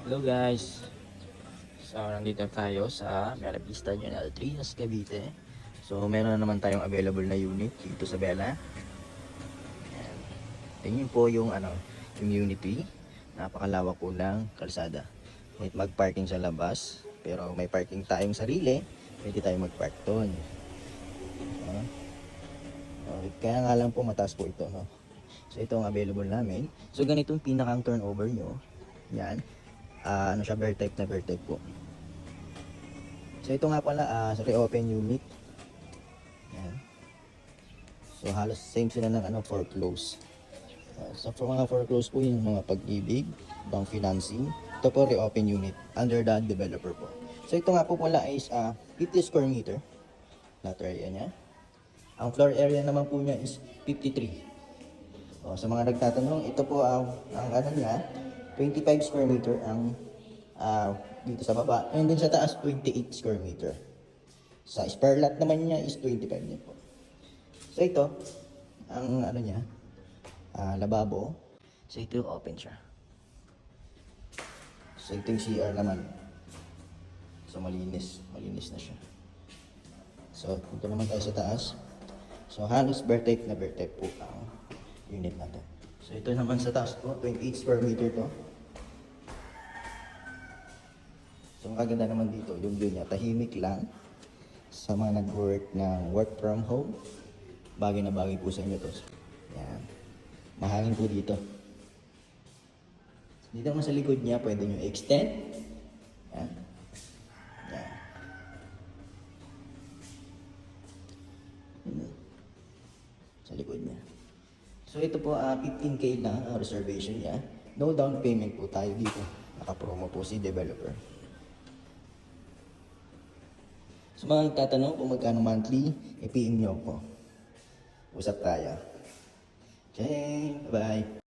Hello guys. So nandito tayo sa Mera Vista General Trias, Cavite. So meron na naman tayong available na unit dito sa Bella. Ayan. Tingin po yung yung unity. Napakalawak po ng kalsada. May mag-parking sa labas, pero may parking tayong sarili. Pwede tayong mag-park doon. Okay. Kaya nga lang po mataas po ito, no? So ito ang available namin. So ganitong pinakang turnover nyo. Yan. Ano siya, bear type na bear type po. So ito nga pala, reopen unit. Yan. So halos same sila ng foreclose. So for mga foreclose po yung mga pag-ibig, bank financing. Ito po reopen unit under the developer po. So ito nga po pala is 50 square meter. Lot area niya. Ang floor area naman po niya is 53. Sa mga nagtatanong, ito po ang ano niya, 25 square meter ang dito sa baba. And then sa taas, 28 square meter. Sa spare lot naman niya is 25 din po. So ito, ang ano niya, lababo. So ito open siya. So ito yung CR naman. So malinis na siya. So dito naman tayo sa taas. So halos bear type na bear type po ang unit natin. So ito naman sa taas po, 28 square meter to. So ang kaganda naman dito, yung view niya, tahimik lang. Sa mga nag-work ng work from home, bagay na bagay po sa inyo to. Yan. Mahangin po dito. Dito naman sa likod niya, pwede nyo extend. Yan. Yan. Sa likod niya. So ito po, 15K na ang reservation niya. No down payment po tayo dito. Naka-promo po si developer. So mga tatanong kung magkano monthly, i-PM nyo po. Usap tayo. Okay, bye-bye.